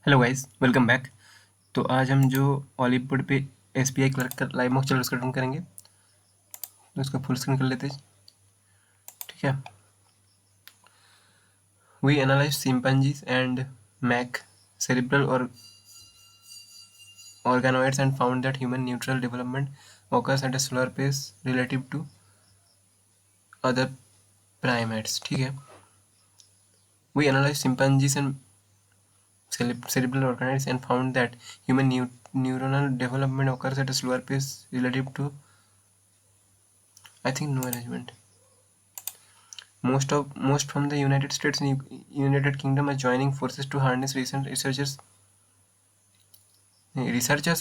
Hello guys, welcome back. तो आज हम जो ऑलिववुड पे एसबीआई क्लर्क का लाइव मॉक चल उसका रन करेंगे। तो उसका फुल स्क्रीन कर लेते हैं, ठीक है। We analyse chimpanzees and mac cerebral or organoids and found that human neural development occurs at a slower pace relative to other primates, ठीक है। We analyzed chimpanzees and cerebral organoids and found that human neuronal development occurs at a slower pace relative to, I think, no arrangement. Most from the United States and United Kingdom are joining forces to harness recent researchers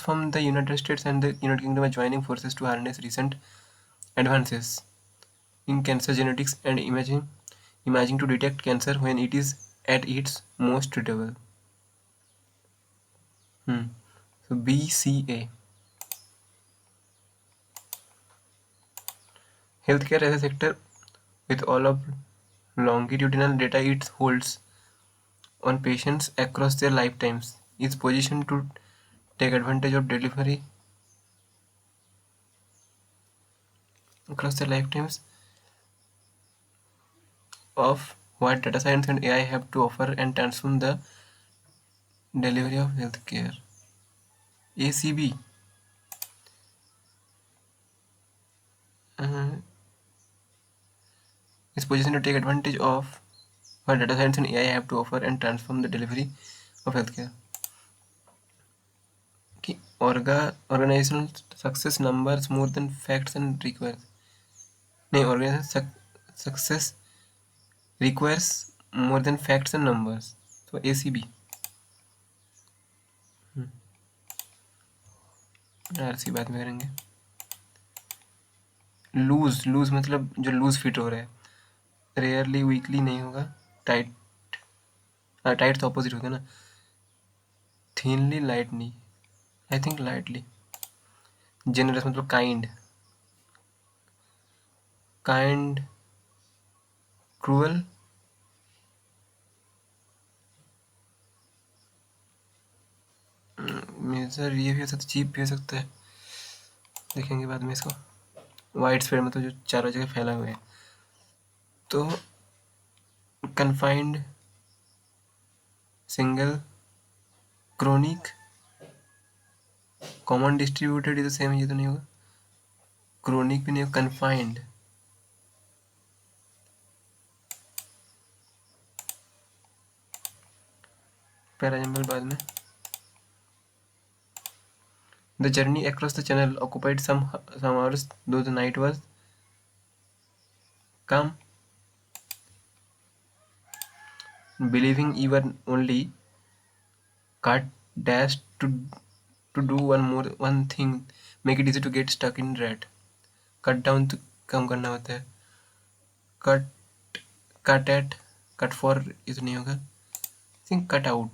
from the United States and the United Kingdom are joining forces to harness recent advances in cancer genetics and imaging to detect cancer when it is at its most treatable. So BCA. Healthcare as a sector, with all of longitudinal data it holds on patients across their lifetimes, is positioned to take advantage of delivery across their lifetimes of what data science and AI have to offer and transform the delivery of healthcare. ACB is positioned to take advantage of what data science and AI have to offer and transform the delivery of healthcare. कि organizational success numbers more than facts and requires. नहीं, organizational success requires more than facts and numbers. So ACB. RC बाद में करेंगे. Loose मतलब जो loose fit हो रहा है. रेयरली वीकली नहीं होगा. टाइट टाइट तो ऑपोजिट होता है ना. थिनली लाइट नहीं, आई थिंक लाइटली. जेनरस मतलब काइंड क्रूअल. मेजर ये भी हो सकता है, चीप भी हो सकता है, देखेंगे बाद में इसको. वाइड स्प्रेड मतलब जो चारों जगह फैला हुआ है. तो confined, single, chronic, common distributed, ये तो सेम, ये तो नहीं होगा. क्रोनिक भी नहीं होगा. कन्फाइंड, पैराजम्बल बाद में. The journey across the channel occupied some hours, though the night was calm. Believing you were only cut dash to do one thing, make it easy to get stuck in rat. Cut down तो कम करना होता है. cut at, cut for ये तो नहीं होगा. I think cut out.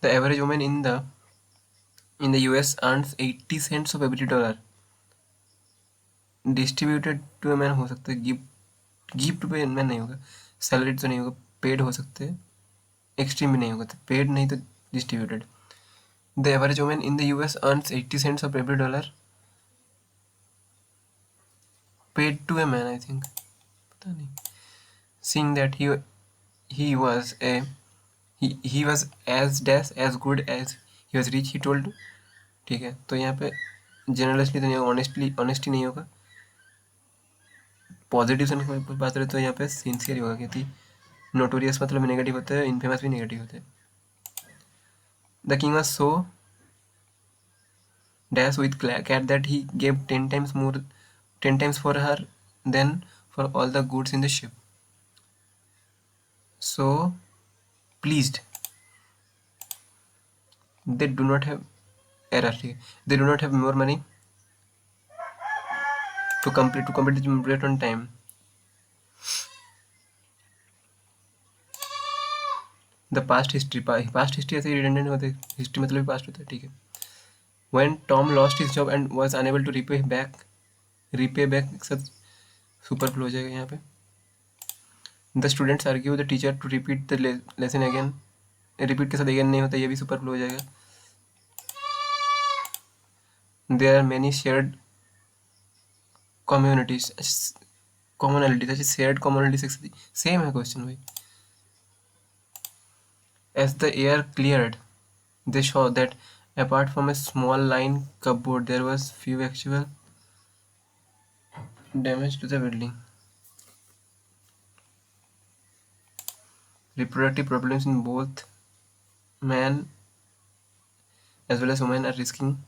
The average woman in the US earns 80 cents of every dollar. Distributed to a man हो सकता है. गिव टू पे मैन नहीं होगा. सैलरीड तो नहीं होगा. पेड हो सकते हैं. एक्सट्रीम भी नहीं होगा. तो पेड नहीं तो distributed. The average woman in the US earns 80 cents of every dollar. Paid to a man, I think, पता नहीं. Seeing that he was as good as he was rich, he told. ठीक है, तो यहाँ पे जनरलिस्टली तो नहीं होगा. ऑनेस्टी नहीं होगा. पॉजिटिव से बात करें तो यहाँ पे सिंसियर होगा. क्योंकि नोटोरियस मतलब नेगेटिव होता है, इनफेमस भी नेगेटिव होता है. The king was so dash with cat that he gave 10 times for her than for all the goods in the ship. So pleased, they do not have they do not have more money to complete the project on time. The past history ऐसे redundant होते हैं. History मतलब भी past होता है, ठीक है. When Tom lost his job and was unable to repay back सब सुपर फ्लो हो जाएगा यहाँ पे. The students argue the teacher to repeat the lesson again. Repeat के साथ again नहीं होता, ये भी superfluous हो जाएगा. There are many shared communities, commonalities. अच्छा shared commonalities same है question भाई. As the air cleared, they saw that apart from a small line cupboard, there was few actual damage to the building. Reproductive problems in both man as well as women are risking,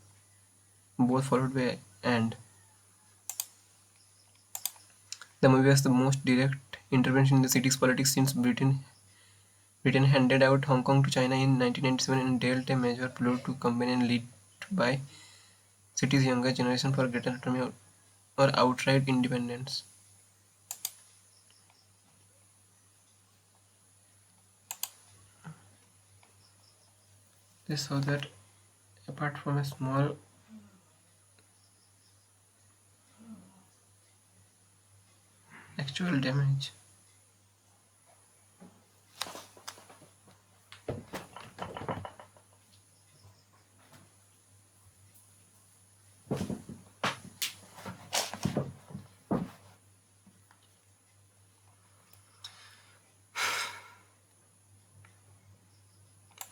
both followed by and. The movie was the most direct intervention in the city's politics since Britain handed out Hong Kong to China in 1997 and dealt a major blow to company and lead by city's younger generation for greater autonomy or outright independence. They saw that apart from a small actual damage,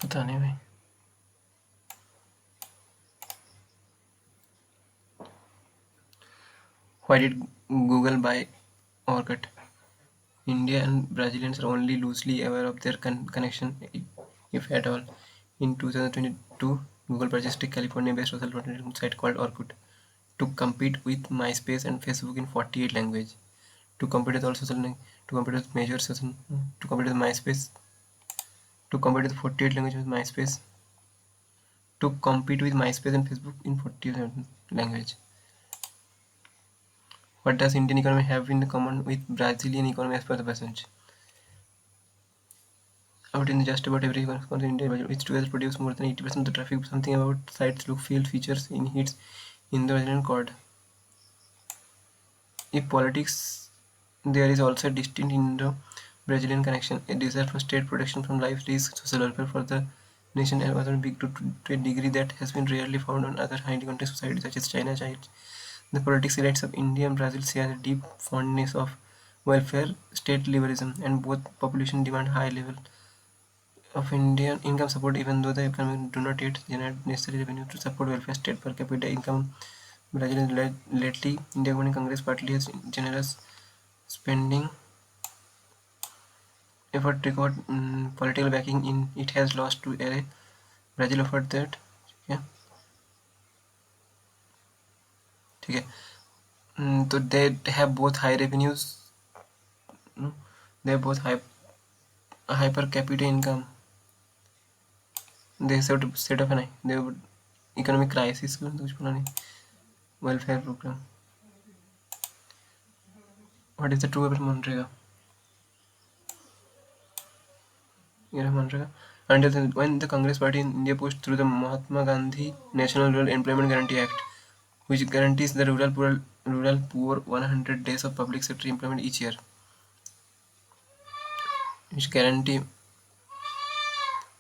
पता नहीं भाई. Why did Google buy Orkut? India and Brazilians are only loosely aware of their connection, if at all. In 2022, Google purchased a California-based social networking site called Orkut to compete with MySpace and Facebook in 48 languages. To compete with all social, to compete with major social, to compete with MySpace, to compete with 48 languages with MySpace, to compete with MySpace and Facebook in 48 languages. What does Indian economy have in common with Brazilian economy as per the passage? Out in just about every country in India, which together produce more than 80% of the traffic. Something about sites, look, feel, features in hits in the Brazilian code. In politics, there is also a distinct Indo-Brazilian connection, a desire for state protection from life risk, social welfare for the nation, and other big to a degree that has been rarely found on other highly country societies such as China. The political elites of India and Brazil share a deep fondness of welfare, state liberalism, and both population demand high level of Indian income support, even though the economy do not yet generate necessary revenue to support welfare state per capita income. Brazil is lately, India governing Congress partly has generous spending effort record political backing in it has lost to a Brazil offered that. Yeah, ठीक है. So they have both high revenues. They have both high per capita income. They set up an they would economic crisis कुछ पता नहीं. Welfare program. What is the true about Monrega? Monrega. Until then, when the Congress Party in India pushed through the Mahatma Gandhi National Rural Employment Guarantee Act, which guarantees the rural poor 100 days of public sector employment each year, which guarantee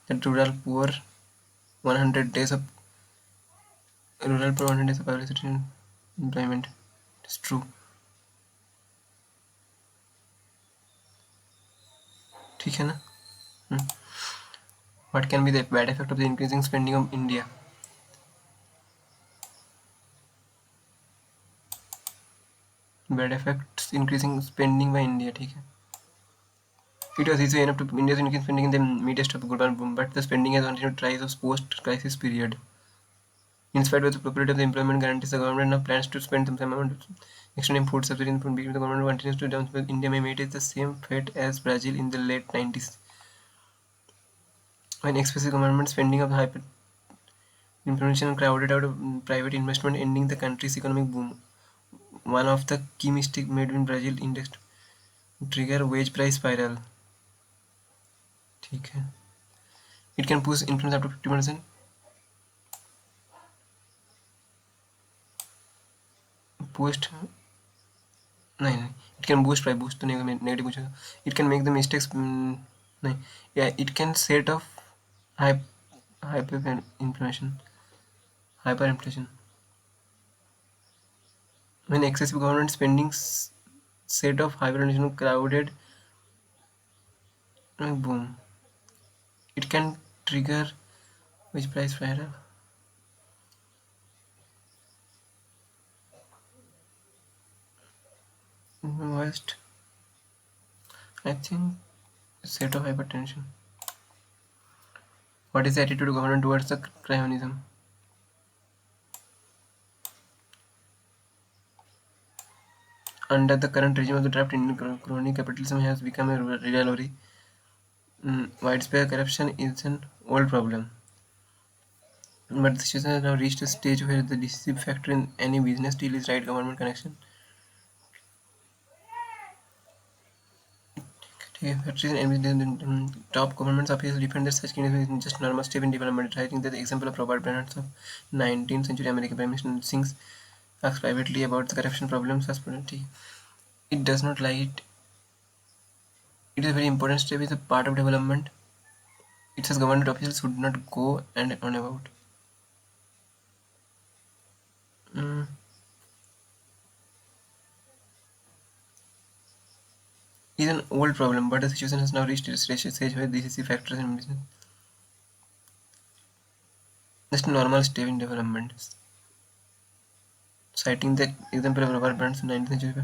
that rural poor 100 days of public sector employment. It's true. ठीक है ना? What can be the bad effect of the increasing spending of India? Bad effects increasing spending by India. ठीक है. It was easy enough to India to increase spending in the midst of the global boom, but the spending has continued to rise of post-crisis period. In spite of the popularity of the employment guarantees, the government now plans to spend some amount extending food subsidy in food. The government continues to down, India may meet the same fate as Brazil in the late 90s, when excessive government spending of hyperinflation crowded out of private investment, ending the country's economic boom. One of the key mistakes made in Brazil index to trigger wage price spiral. ठीक है. It can push inflation up to 50%. Post नहीं, It can boost तो नहीं negative कुछ it can make the mistakes नहीं yeah it can set off hyperinflation hyperinflation when excessive government spending set off hyperinflation crowded boom it can trigger which price spiral worst I think set of hypertension. What is the attitude of government towards the cryonism? Under the current regime of the draft Indian crony capitalism has become a reality. Widespread corruption is an old problem. But the situation has now reached a stage where the decisive factor in any business deal is right government connection. Factories and top government officials defend that such kind is just normal step in development. I think that the example of Robert Bernards of 19th century American Prime Minister Singh asks privately about the corruption problems as it does not like it. It is a very important step. It's a part of development. It says government officials should not go and on about. Mm. It's an old problem, but the situation has now reached a stage where this is the factors in business. Just a normal step in development. Citing the example of rubber bands in 19th century.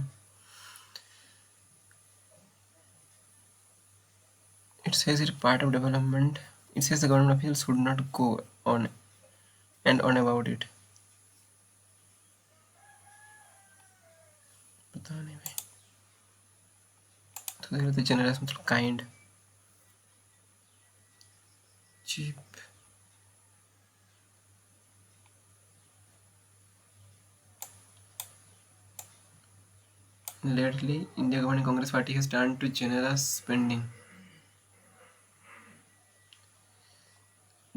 It says it's part of development. It says the government officials should not go on and on about it. पता नहीं भाई तो देखो तो generous मतलब kind cheap lately India Governing Congress Party has turned to generous spending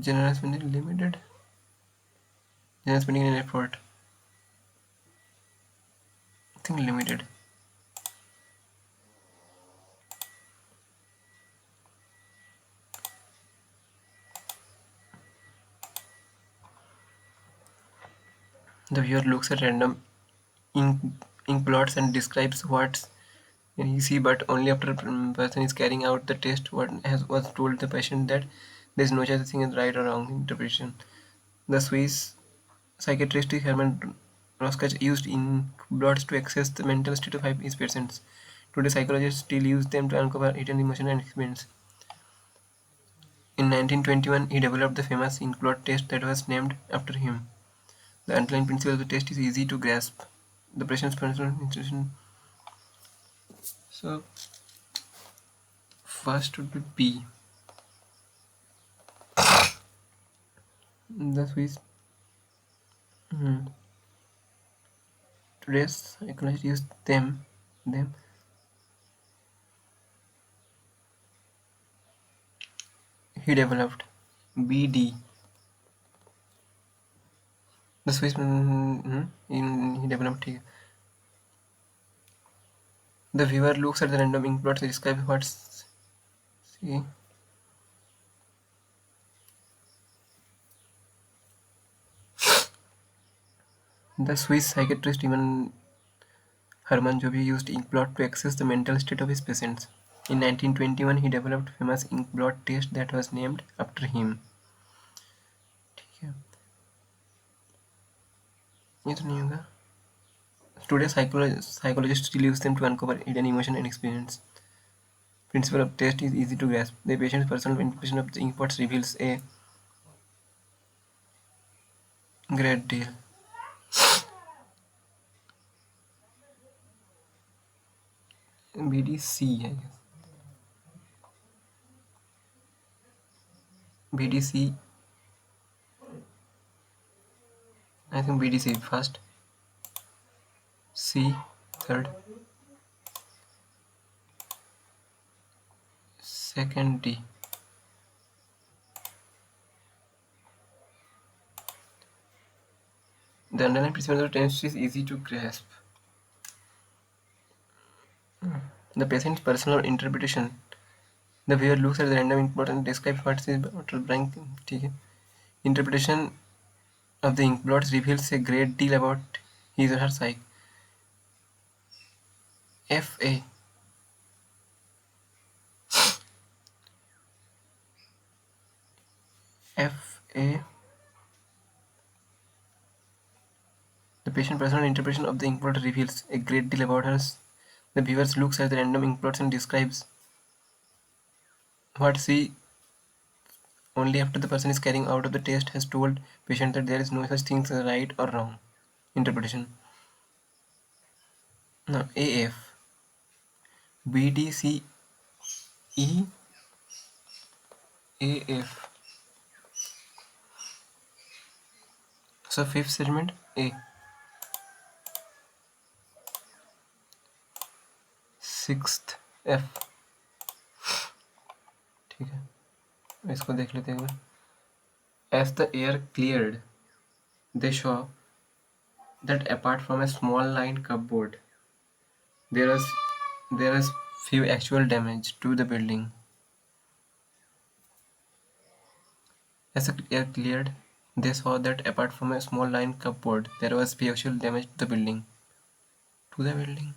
limited generous spending in effort I think limited the viewer looks at random ink, ink plots and describes what he see, but only after a person is carrying out the test what was told the patient that there is no such thing as right or wrong interpretation. The Swiss psychiatrist Hermann Rorschach used ink blots to assess the mental state of his patients. Today, psychologists still use them to uncover hidden emotion and experience. In 1921, he developed the famous ink blot test that was named after him. The underlying principle of the test is easy to grasp. The patient's personal institution. So, first would be B. The Swiss. Today's psychologists use them. He developed BD. The Swiss. He developed. The viewer looks at the random ink blots to describe what's. See. The Swiss psychiatrist even Hermann Joby used inkblot to access the mental state of his patients. In 1921, he developed famous inkblot test that was named after him. ठीक है ये तो नहीं होगा Today, psychologists still use them to uncover hidden emotion and experience. Principle of test is easy to grasp. The patient's personal interpretation of the inkblots reveals a great deal. BDC, I guess. BDC. I think BDC first. C third. Second D. The underlying principle of test is easy to grasp. The patient's personal interpretation. The viewer looks at the random input and describes what is blank. ठीक है. Interpretation of the inkblots reveals a great deal about his or her psyche. FA. FA. The patient's personal interpretation of the inkblot reveals a great deal about her. The viewer looks at the random inkblots and describes what she only after the person is carrying out of the test has told patient that there is no such thing as right or wrong interpretation. Now AF. BDCE. AF. So fifth segment A. Sixth F. ठीक है, इसको देख लेते हैं एक बार. As the air cleared, they saw that apart from a small line cupboard, there was few actual damage to the building. As the air cleared, they saw that apart from a small line cupboard, there was few actual damage to the building. To the building.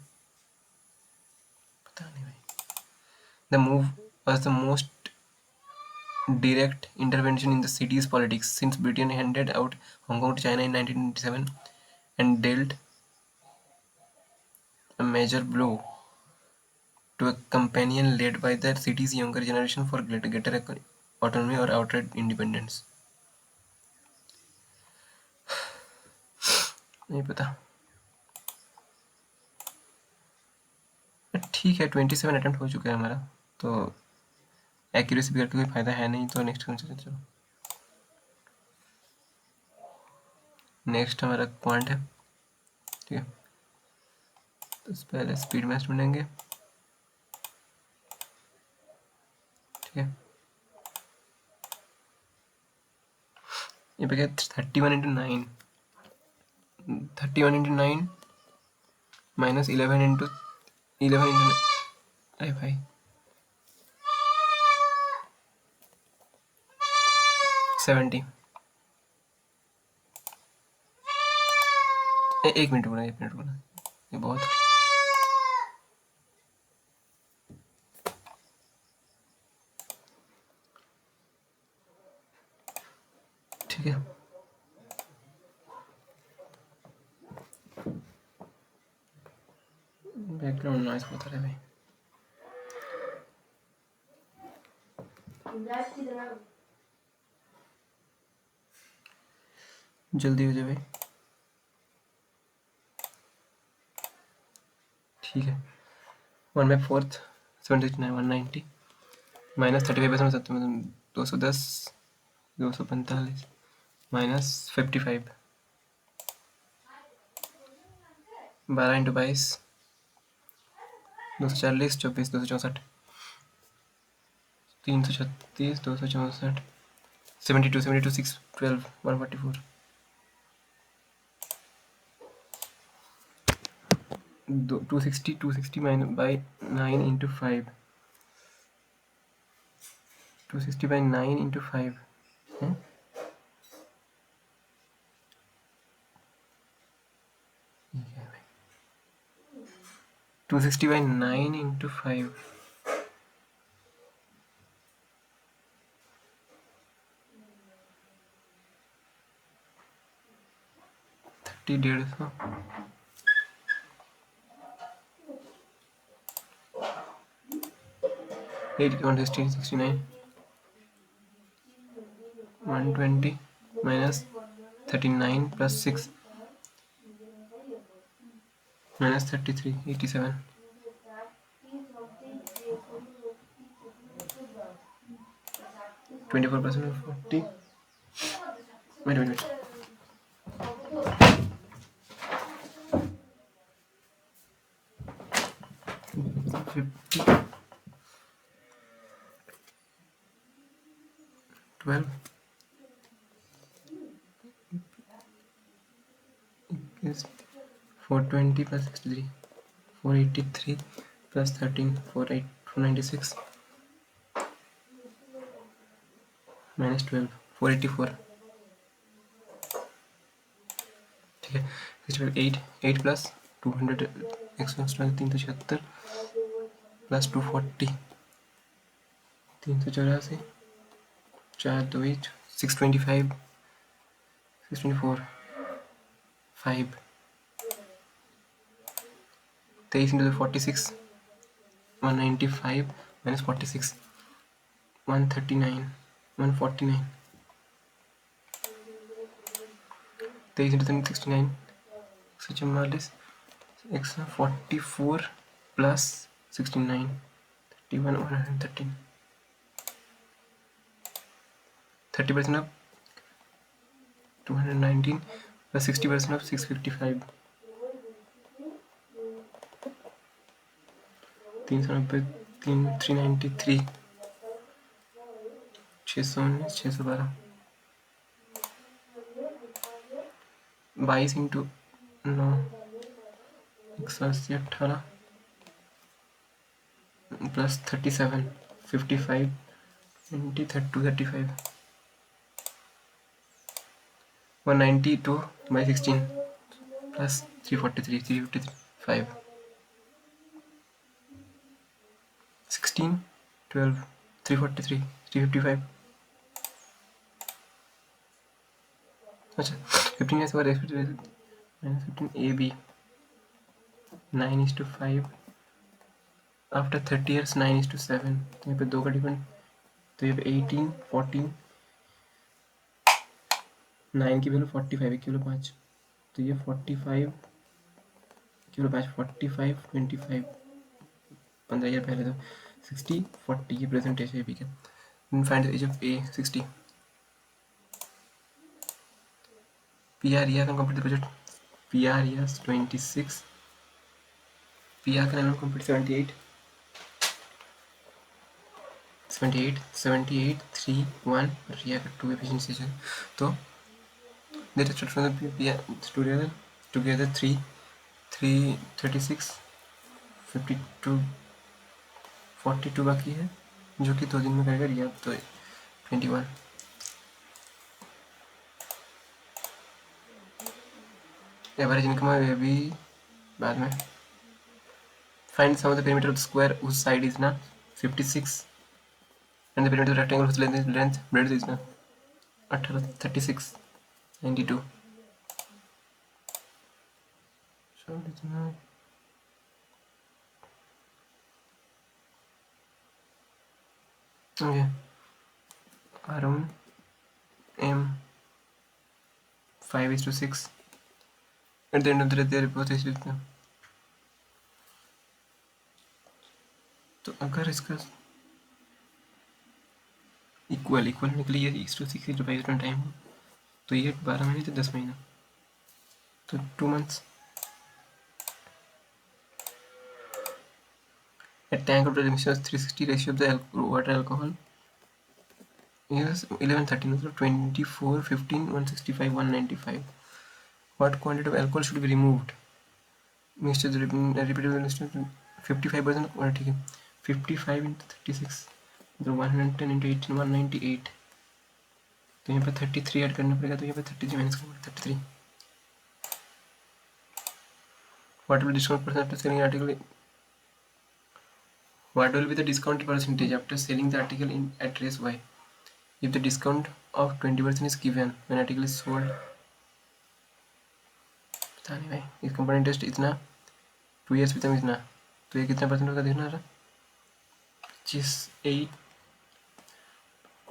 पता नहीं भाई. The move was the most direct intervention in the city's politics since Britain handed out Hong Kong to China in 1997 and dealt a major blow to a campaign led by the city's younger generation for greater autonomy or outright independence. नहीं पता. ठीक है, 27 attempt हो चुका है हमारा, तो accuracy भी करके कोई फायदा है नहीं, तो नेक्स्ट कौन सा. चलो नेक्स्ट हमारा क्वांट है. ठीक है, तो पहले स्पीड मैच ढूंढेंगे. ठीक है, ये पे क्या 31 into 9 minus 11 into 9. अरे भाई 70. एक मिनट रुकना, ये बहुत. ठीक है, बैकग्राउंड नॉइस बहुत आ रहा है भाई. जल्दी हो जाए भाई. ठीक है, 1/4 769 190 minus 35% 210 245 minus 55 12 into 22 240 24 264 336 264 72 612 144 260 by 9 into 5 260 by 9 into 5 है? 260 by 9 into 5 30 150 8 160 69 120 minus 39 plus 6 minus 33 87 24% of 40. Wait 50 12 is 420 plus 63 483 plus 13 496 minus 12 484, ठीक है। 8 plus 200 376 plus 240 384 4 2 625 624 5 23 into 46 195 minus 46 139 149 23 into 69 144 x44 plus 69 31 113 30% of 219 plus 60% of 655 390 393 619 612 22 into 9 118 plus 37 55 20 235 192 by 16 plus 343 355 16 12 343 355 अच्छा 15 years बाद -15 AB 9:5 after 30 years 9:7 तो यहाँ पे 2 का difference तो यहाँ पे 18 14 9 की वैल्यू 45 1 की वैल्यू 5 तो ये 45 की वैल्यू 5 45 25 15 ईयर पहले तो 60 40 ये प्रेजेंट एज है AB का। Find the age of A 60 PR year can complete the project PR years 26 PR can complete 78 78 3 1 रिया का 2 एफिशिएंसी है तो let us start from the PR together 3 36 52 42 बाकी है जो कि 2 दिन में करेगा रिया तो 21 एवरेज इनकम है भी बाद में। Find sum of the perimeter of the square whose side is ना 56 and the perimeter of the rectangle whose length breadth is ना 18 36 92 so it's not okay around M 5:6 at the end of the day their hypothesis इतना तो अगर इसका equal निकली ये 6:5 time तो ये 12 महीने तो 10 महीना तो 2 months। A tank of the mixture 360 ratio of the water alcohol is 1113 मतलब 24 15 165 195 what quantity of alcohol should be removed mixture repeated 55% ठीक है 55 into 36 मतलब 110 into 18 198 तो यहाँ पे 33 ऐड करना पड़ेगा तो यहाँ पे 33 माइनस करना पड़ेगा 33 what will discount percent after selling article what will be the discount percentage after selling the article in at race Y if the discount of 20% is given when article is sold पता नहीं भाई इस company interest इतना 2 years में इतना तो ये कितना परसेंट होगा देखना रहा 25 8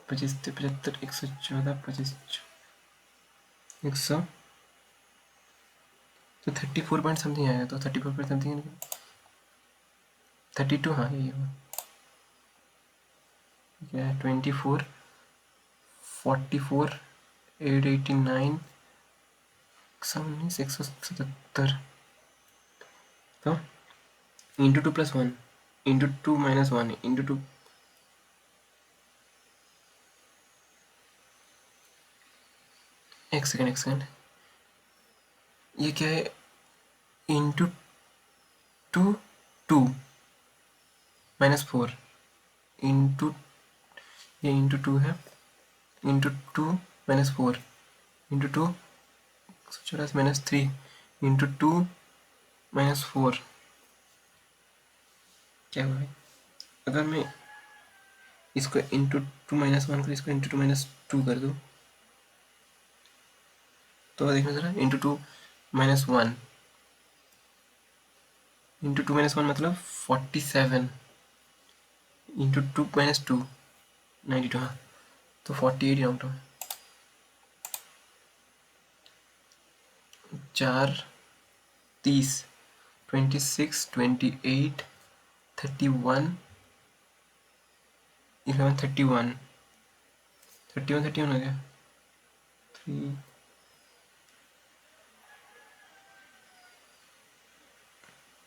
25 75 114 25 100 तो 34 पॉइंट समथिंग आएगा तो 34 पॉइंट समथिंग 32 हाँ यही होगा क्या है 24 44 889 177 तो इंटू 2 + 1 इंटू 2 - 1 इंटू 2 एक सेकेंड ये क्या है इंटू 2 2 -4 इंटू, ये इंटू 2 है, इंटू 2 -4 इंटू 2 -3 इंटू 2 -4 क्या हुआ भाई? अगर मैं इसको इंटू 2 -1 कर इसको इंटू 2 -2 कर दूँ तो देखना ज़रा, इंटू 2 -1 इंटू 2 -1 मतलब 47 इंटू 2 -2 92, हाँ तो 48 राउंड है। 4 30 26 28 31 11 31 31 हो गया 3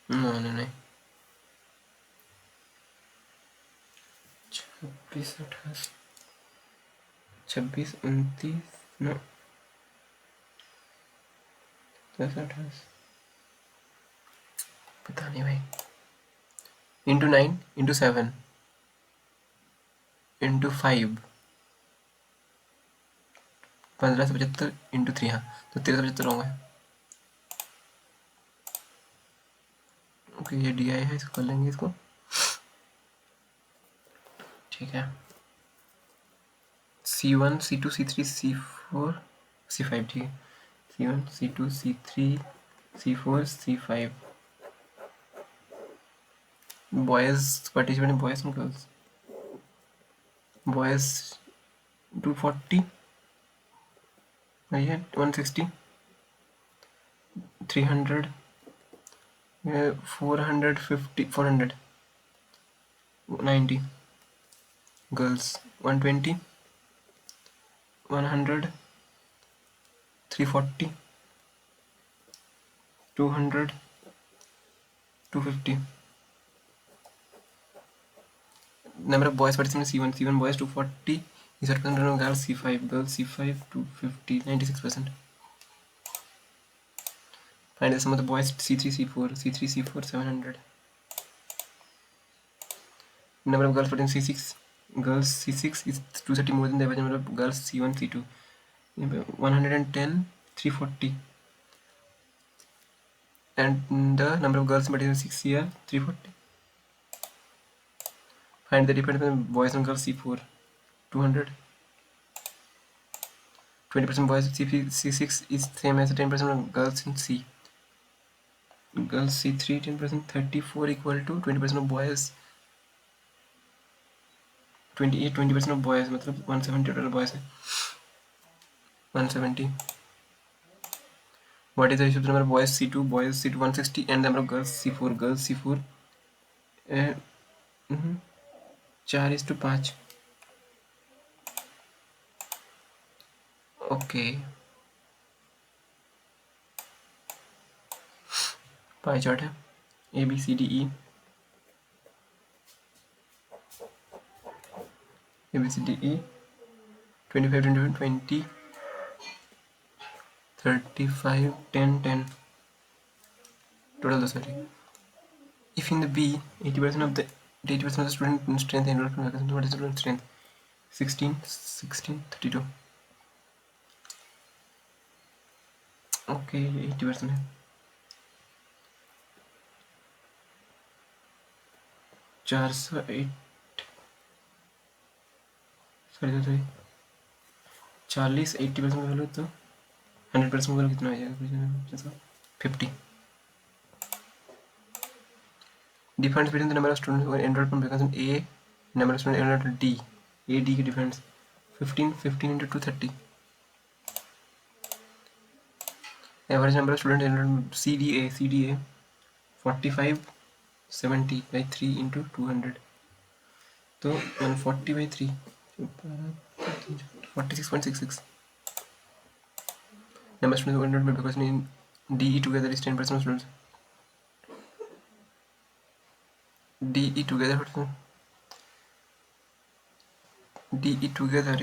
नहीं 26 28 26 29 नो 28 पता नहीं भाई। इंटू 9 इंटू 7 इंटू 5 1575 इंटू 3, हाँ तो 1375 होंगे। ओके ये डी आई है, इसको कर लेंगे इसको, ठीक है। C1 C2 C3 C4 C5, ठीक है। C1 C2 C3 C4 C5 boys participant, boys and girls. Boys 240, ये 160 300 450 400 90 girls 120 100 340 200 250 number of boys participants C1 boys 240 is represented on girls C5 girls C5 250 96%. Find the sum of the boys C3 C4 700. Number of girls participants C6 girls C6 is 230 more than the average number of girls C1 C2 110 340 and the number of girls participants 6 here 340. Find the difference between boys and girls C4 200. 20% boys C6 is same as 10% of girls in C. Girls C3 10%, 34 equal to 20% of boys 28 20% of boys मतलब 170 total boys है 170. What is the ratio of the number of boys C2 160 and the number of girls C4 4:5. Okay pie chart है A B C D E ABCDE 25 20 35 10 10 total sorry. If in the B 80% of the 80% of the student strength enrolled from vacancy, what is the student strength? 16 32. Okay 80% है 408 sorry 40 80% का value तो 100% का value कितना आ जाएगा 50. Difference between the number of students who are enrolled from vacancy A number of students enrolled at D. A D की difference 15 into 230. Average number of students enrolled CDA 45 70 by 3 into 200. तो 140 by 3 46.66. Number of students enrolled by vacancy in DE together is 10% of students. DE together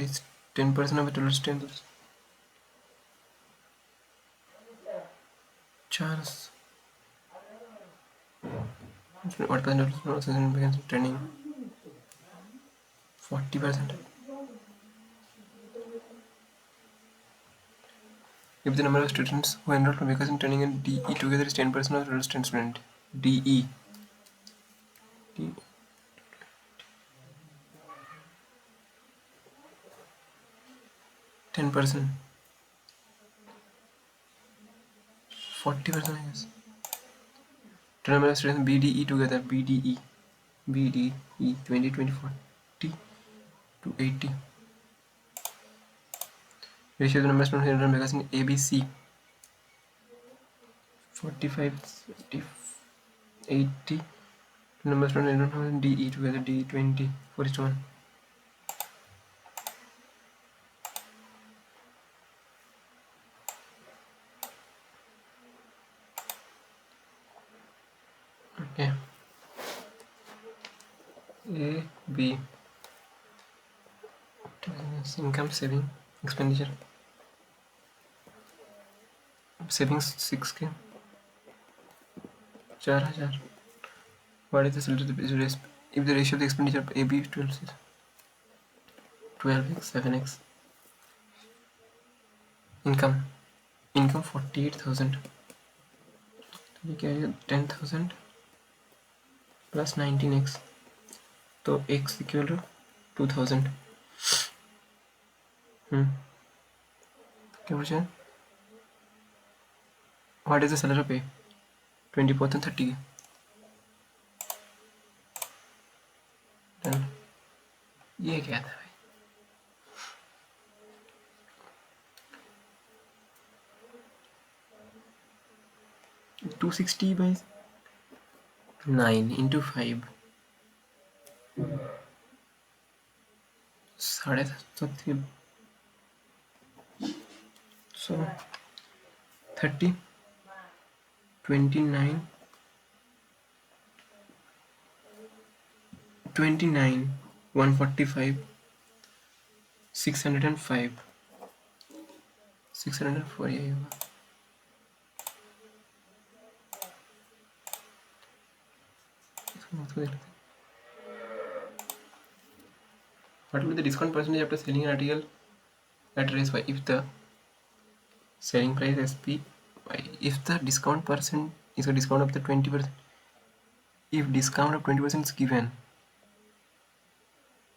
is 10% of the total strength. What percent of process begins training? 40%. If the number of students who enroll from vacation training and DE together is 10% of total student. DE. 10%. 40% I guess. Total number of students BDE together. BDE. BDE 20, 20, 40 to 80. Ratio of the number of students enrolled from vacation ABC. 45, 70, 80. Number of students enrolled from DE together. DE 20, 4:1. Okay. A, B. Income, saving, expenditure. Savings 6K. 4,000. What is the salary if the ratio of the expenditure of AB is 12x, 7x. Income 48,000. तो ये क्या है 10,000 plus 19x तो x equal to 2,000. क्या पूछा? What is the salary पे 20% 30. Done. ये क्या था भाई? 260 by 9 into 5. 7.5. So 30, 29, 145, 605, 604 यही होगा. What will be the discount percentage after selling an article at raise by if the selling price SP by if the discount percent is a discount of the 20%, if discount of 20% is given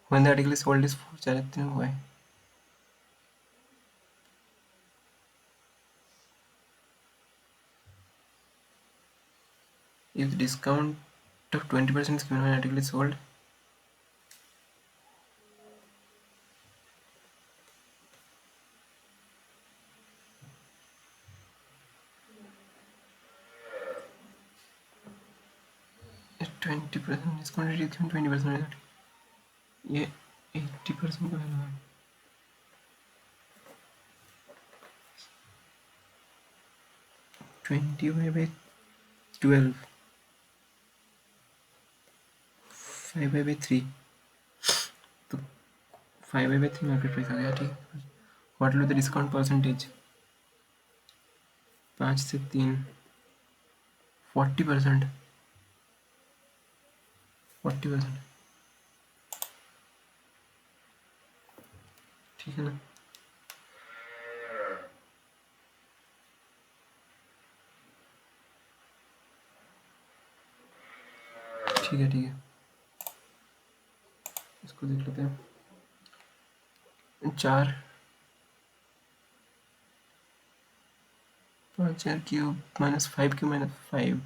when the article is sold is for why? If the discount of 20% is given when the article is sold, if 20% discount is given 20%, ये 80% का है. 20 by 12, 5 by 3, तो 5 by 3 market price आ गया. ठीक. What will be the discount percentage 5 से 3 40%. 40%. ठीक है ना? ठीक है. इसको देख लेते हैं. 4 5 क्यूब -5 क्यूब -5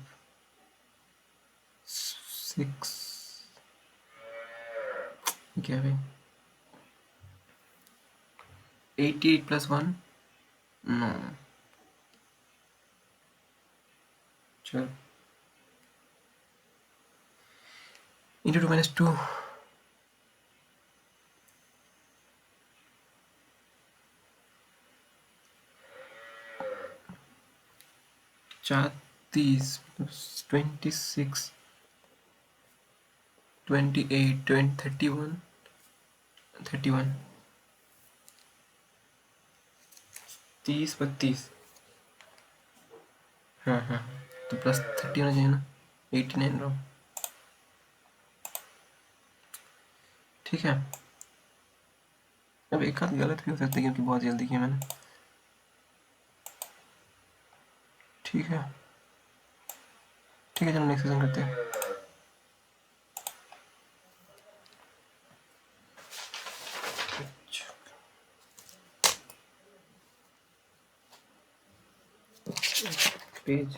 6 क्या है 88 plus 1 no. चल into 2 minus 2 30 26 28 31 31 30 32. हाँ तो प्लस 30 होना चाहिए ना. 89 रहा. ठीक है, अब एक आध गलत भी हो सकती है क्योंकि बहुत जल्दी किया मैंने। ठीक है ठीक है, चलो नेक्स्ट क्वेश्चन करते हैं। पेज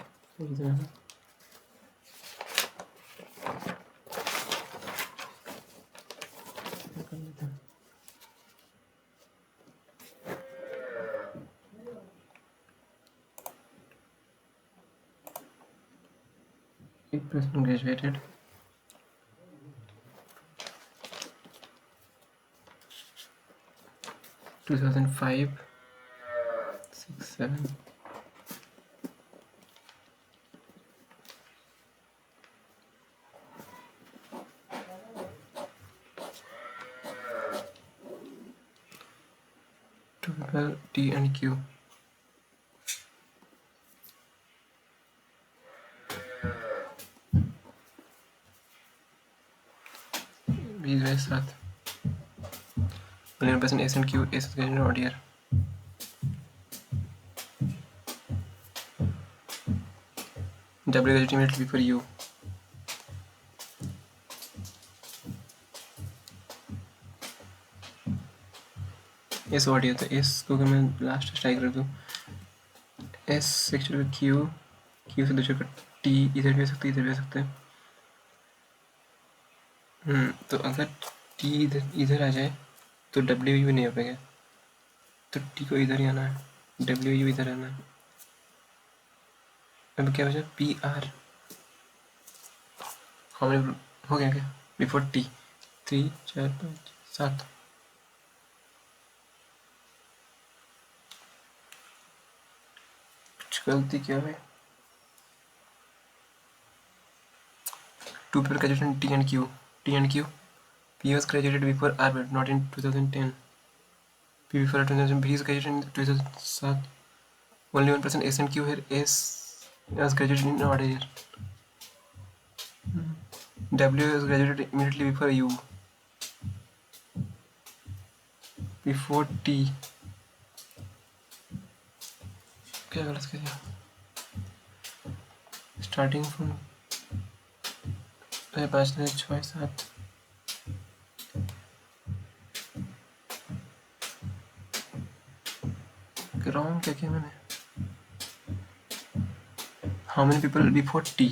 एक person graduated 2005 6 7 two people T and Q. These were सात 11% S and Q is not here. W is ultimately for U. S what होता है, S को अगर मैं लास्ट स्ट्राइक कर दूँ, S सेक्शन का Q, Q से दूसरे का T इधर भी आ सकते, इधर भी आ सकते हैं। तो अगर T इधर आ जाए तो W U नहीं आ पाएगा, तो T को इधर ही आना है, W U इधर आना है। अब क्या बचा, P R हमारे हो गया क्या, बिफोर T 3 4 5 7। कुछ गलती क्या है, 2 people graduated T and Q. T and Q. P was graduated before R, but not in 2010. P before 2010. P is graduated in 2007. Only one person S and Q here. S was graduated in odd year. W was graduated immediately before U. Before T. क्या गलत किया? Starting from 5 6 7. Wrong क्या किया मैंने? How many people before T?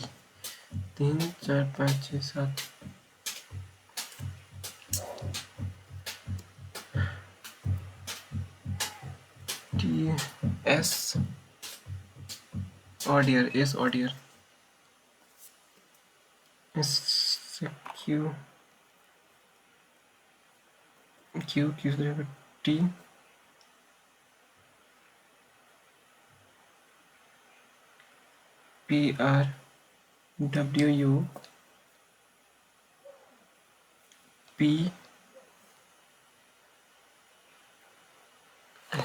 3 4 5 6 7. T S odd year, S odd year. S Q Q Q से T P R W U P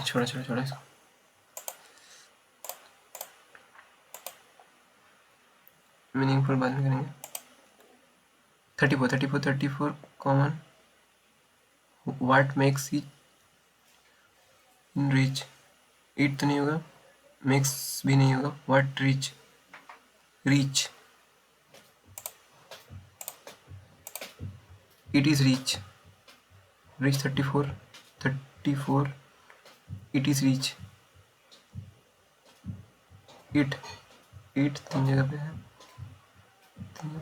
छोड़ा इसको। Meaningful बाद में करेंगे। 34 common. What makes it rich, it तो नहीं होगा, मेक्स भी नहीं होगा, what rich, rich, it is rich, rich 34 it is rich, it 3 जगह पे है,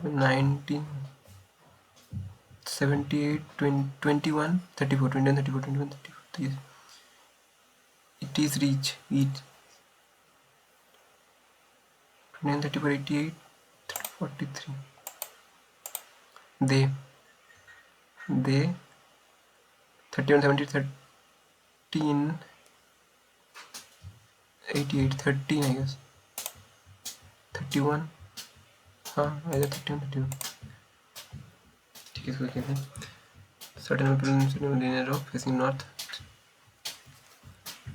19 78 21 34 21 34 21 34 it is reach, it 29 34 88 43 they 31 70 13 88 13 I guess 31 हाँ either 31 31 ठीक है। इसको कहते हैं certain people linear row facing north,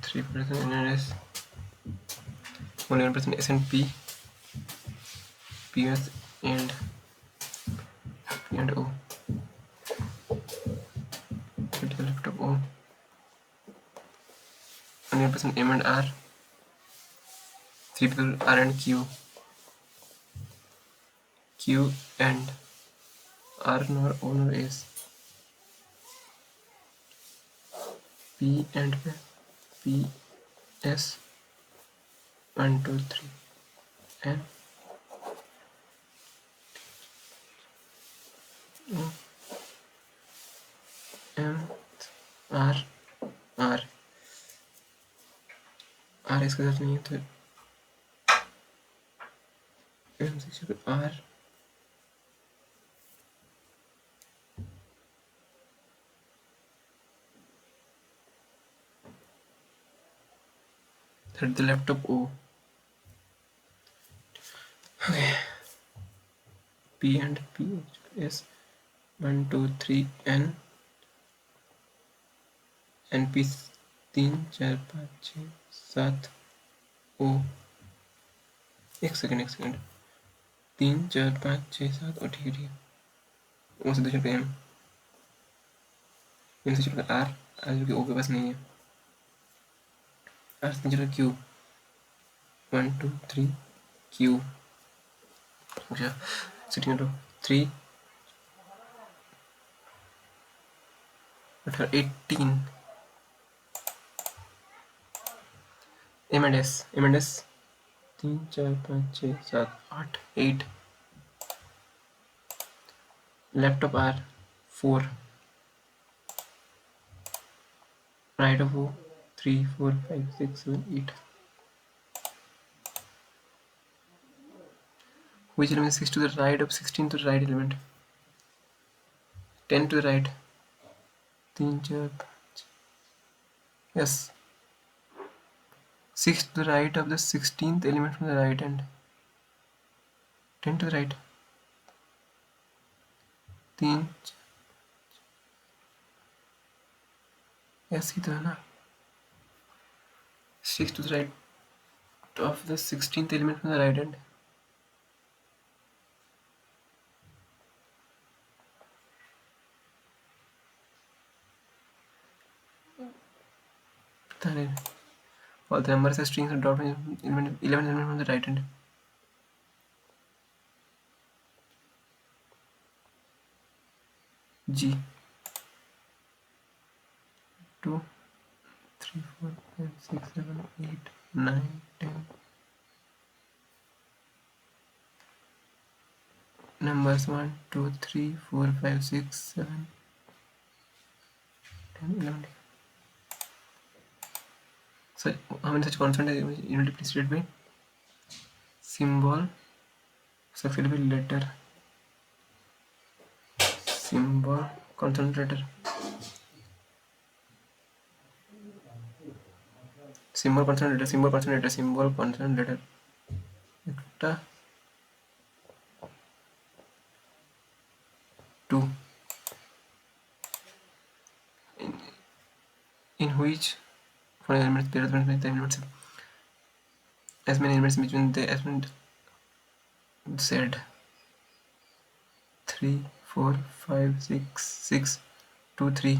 3% NRS, only 1% S and P, PS and P and O. 100% M and R. 3 people R and Q. Q and R nor O nor S. P and P S 1 2 3 N O M R R R इसके साथ नहीं है तो M से R third the laptop O. Okay. P and P S 1 2 3 N N P 3 4 5 6 7 O. एक second 3 4 5 6 7 और ठीक है O से दूसरे पे M से चल कर R जो कि O के पास नहीं है R से चल Q 1 2 3 Q अच्छा sitting row 3 18 M and S 3 4 5 6 7 8 8 laptop R 4 right of O 3 4 5 6 7 8 which element is to the right of 16 to the right element 10 to the right 3 4 5 yes 6 to the right of the 16th element from the right end 10 to the right 3 yes ही तो है ना 6 to the right of the 16th element from the right end पता नहीं all the numbers are strings and dot element 11 element from the right end G 2 3 4 5 6 7 8 9 10 numbers 1 2 3 4 5 6 7 10 11 so how many such constant unit preceded by symbol succeeded by letter symbol consonant letter symbol consonant letter symbol consonant letter symbol consonant letter একটা 2 in which for elements there are the elements as many elements between the element Z 3 4 5 6 6 2 3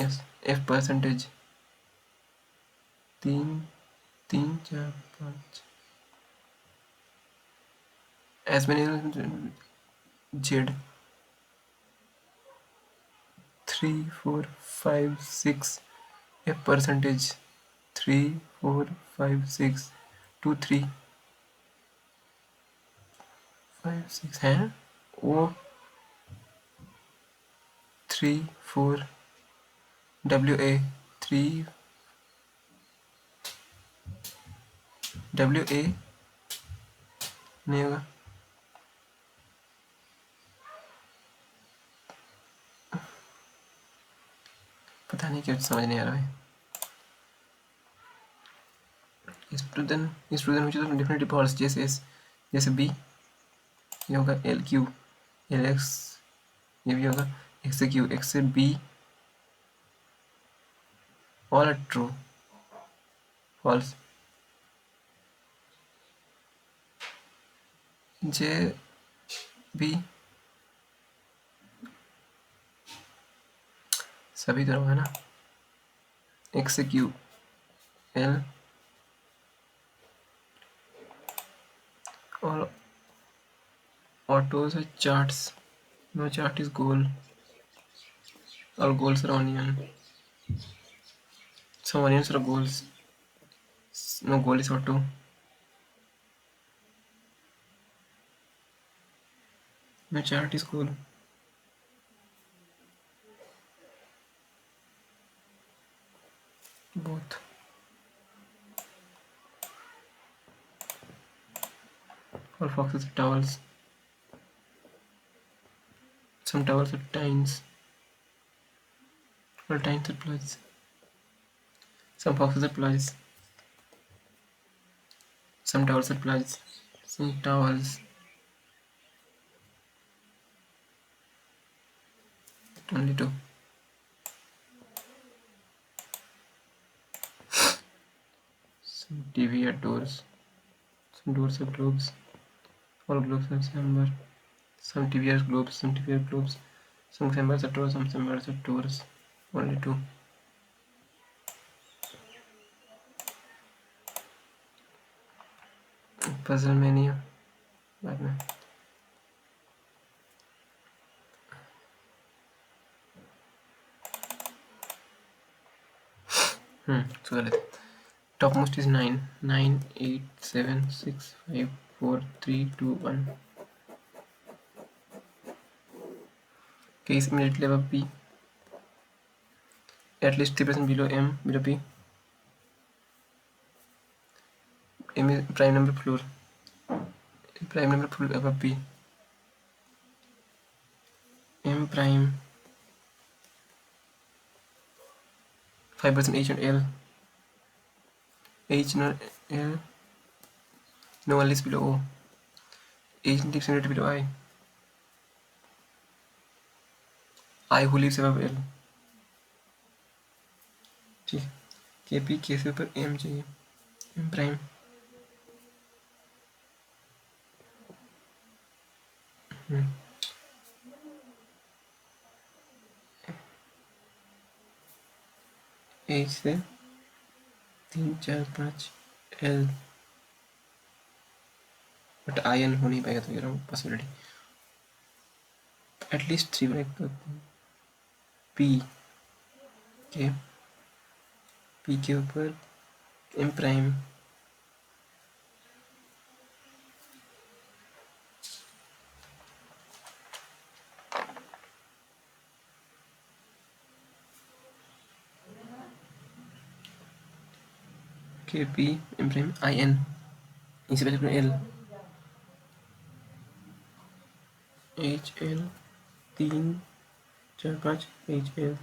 yes F percentage 3 3 4 5 as many Z 3 4 5 6 F percentage 3 4 5 6 2 3 5 6 है O 3 4 WA 3 WA नहीं होगा पता नहीं क्यों समझ नहीं आ रहा है student which is definitely false जैसे B ये होगा LQ LX ये भी होगा X से Q X से B all are true false J B सभी तरह है ना XQ L. All autos are charts. No chart is goal. All goals are onion. Some onions are goals. No goal is auto. No chart is goal. Both. All foxes are towels. Some towels are tines. All tines are plugs. Some foxes are plugs. Some towels are plugs. Some towels. Only two. Some TV are doors. Some doors are globes. All globes are chamber. Some TV are globes. Some TV are globes. Some chambers are doors. Some chambers are doors. Only two. Puzzle mania. बाद में. सुधर लेते. Topmost is 9. 9, 8, 7, 6, 5, 4, 3, 2, 1. K is immediately above P. At least 3% below M, below P. M is prime number floor. Prime number floor above P. M prime 5% H and L. H not L. No L is below O. H lives immediately below I. I who lives above L. ठीक. KP K से ऊपर M चाहिए. M prime. H से 3, 4, 5 L. But ion हो नहीं पाएगा तो ये पॉसिबिलिटी. एटलीस्ट 3 बनेगा. P के P के ऊपर M प्राइम. के P M प्राइम IN. इसे पहले अपना L. H L 3, 4, 5 H L.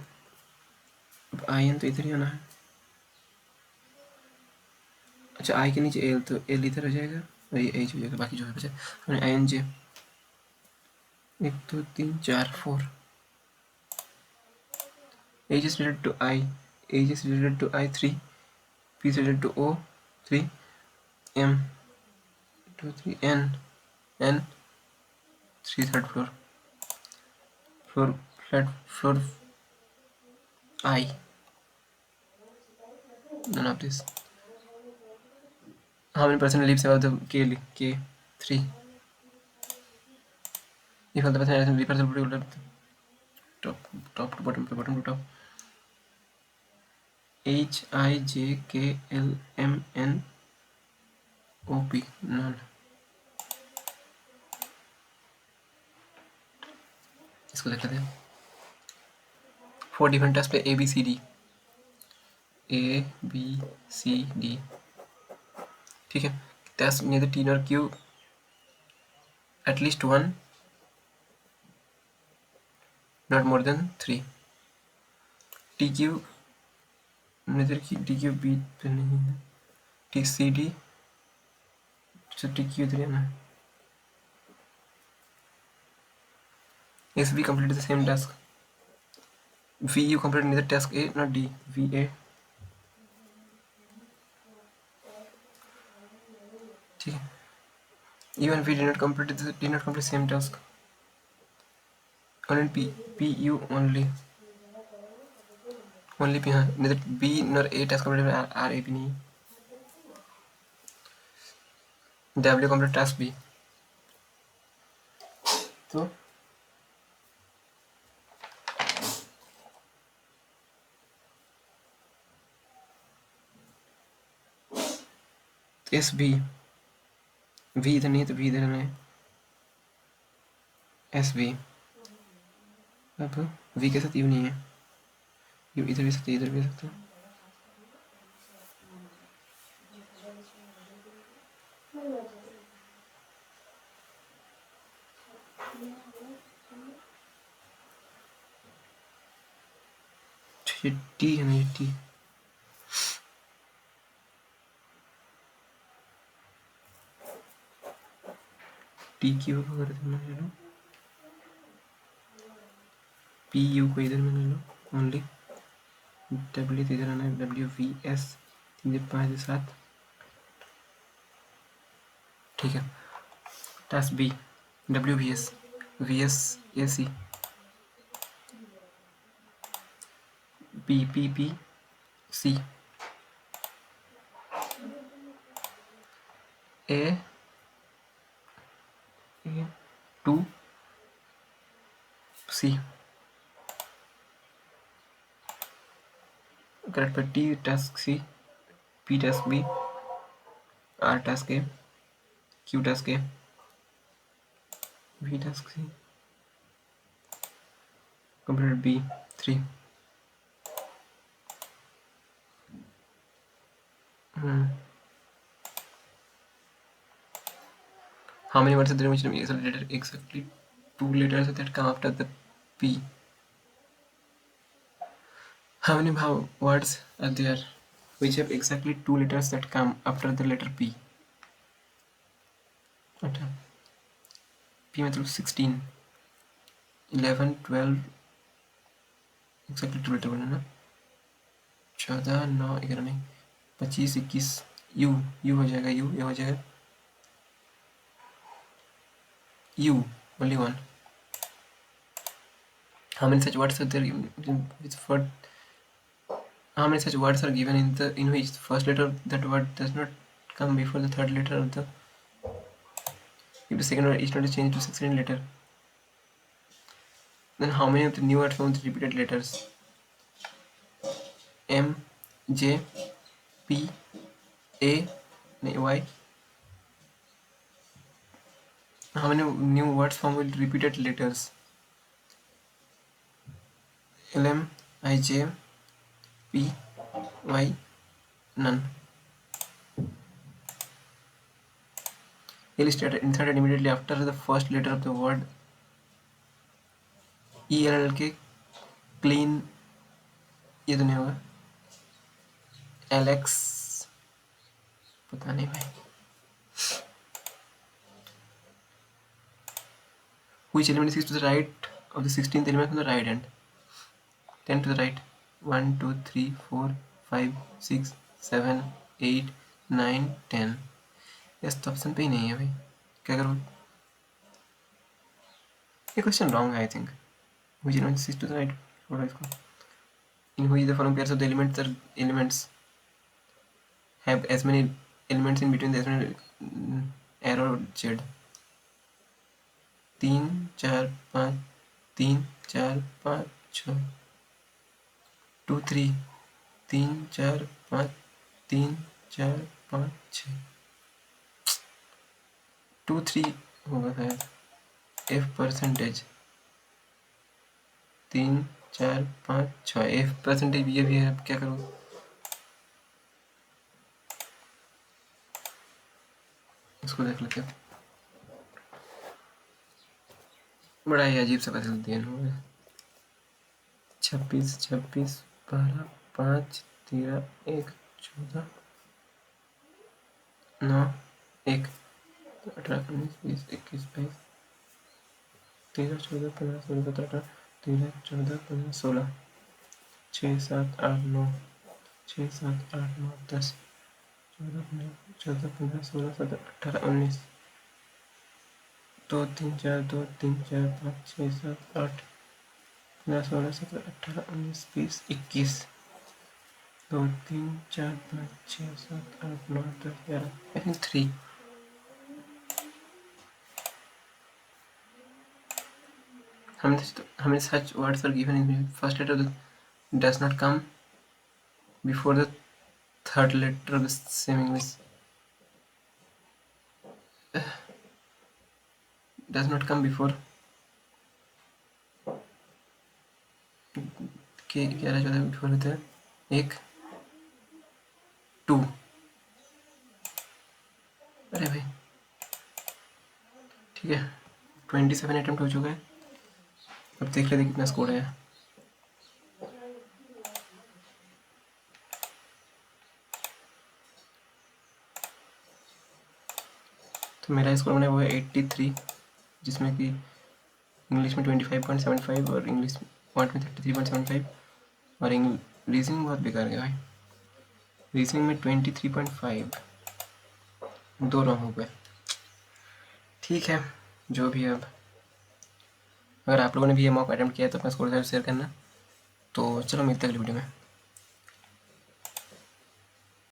अब IN तो इधर ही आना है. अच्छा I के नीचे L तो L इधर हो जाएगा और ये H हो जाएगा. बाकी जो है बचा हमने INJ 1, 2, 3, 4, 4. H is related to I. H is related to I 3. P is related to O 3. M 2, 3 N 3 third floor. Flat floor I. None of this. How many percent lives above the K 3. If all the percent is percent top to bottom to top. H I J K L M N O P. None. इसको देख लेते हैं. 4 different tests पे A B C D. A B C D. ठीक है. Test neither T nor Q. At least 1. Not more than 3. TQ neither TQ B पे नहीं है. TCD so TQ इधर आना है. SB completed the same task. VU completed neither task A nor D. VA. ठीक है. Even V did not complete same task. Only PU only only P, हाँ, नहीं तो B nor A task complete R A भी नहीं, W complete task B, तो S B, V इधर नहीं है तो वी इधर है, एस बी, अब वी के साथ यू नहीं है, यू इधर भी सकते इधर भी सकते, टी है ना, ये टी, टी क्यू को कर देना, ले लो पी यू को इधर में ले लो ओनली, डब्ल्यू इधर आना है, डब्ल्यू वी एस 3 5 7, ठीक है, task B W V S A C, P P P C, A 2 C, correct पर T task C, P task B, R task A, Q task A, V task C, complete B 3, how many words are there which is related exactly 2 letters that come after the P? How many words are there which have exactly 2 letters that come after the letter P? अच्छा, P मतलब 16, 11, 12, exactly 2 letter बोला ना, 14, 9, 11 नहीं, 25, 21, you हो जाएगा, you ये हो जाएगा, you only one. How many such words are there with word? How many such words are given in which the first letter of that word does not come before the third letter of the, if the second word is not changed to succeeding letter? Then how many of the new words form with repeated letters? M, J, P, A, Y. How many new words form with repeated letters? L, M, I, J, P, Y, none. L is inserted immediately after the first letter of the word. E, L, L के clean, ये तो नहीं होगा, Alex, पता नहीं भाई. Which element is to the right of the 16th element from the right hand? 10 to the right. 1, 2, 3, 4, 5, 6, 7, 8, 9, 10. Yes तो option पे ही नहीं है भाई, क्या करूँ? ये क्वेश्चन रॉन्ग है I think. Which element is to the right? छोड़ो इसको. In which the following pairs of the elements have as many elements in between the as many arrow Z? 3, 4, 5, 3, 4, 5, 6, 2, 3, 3, 4, 5, 3, 4, 5, 6, 2, 3 होगा शायद. F परसेंटेज 3, 4, 5, 6, F परसेंटेज ये भी है, अब क्या करूँ? इसको देख लेते हैं. बड़ा ही अजीब सा पजल दिया इन्होंने. 26, 26, 12, 5, 13, 1, 14, 9, 1, 18, 19, 20, 21, 22, 13, 14, 15, 16, 17, 18, 13, 14, 15, 16, 6, 7, 8, 9, 6, 7, 8, 9, 10, 14, 15, 16, 17, 18, 19, 2, 3, 4, 2, 3, 4, 5, 6, 7, 8, 15, 16, 17, 18, 19, 20, 21. 2 3 4 5 6 7 8 9 10 11 I think 3 how many such words are given in the first letter that does not come before the third letter of the same English? Does not come before के 11 14 बिफोर होते हैं 1 2 अरे भाई ठीक है 27 अटेम्प्ट हो चुका है अब देख लेते कितना स्कोर है तो मेरा स्कोर बना वो है 83 जिसमें कि इंग्लिश में 25.75 और इंग्लिश वर्ड में 33.75 और रीजनिंग बहुत बेकार गया भाई रीजनिंग में 23.5 दो रॉन्ग हो गए ठीक है जो भी अब अगर आप लोगों ने भी ये मॉक अटेम्प्ट किया है तो अपना स्कोर शेयर करना तो चलो मिलते हैं अगली वीडियो में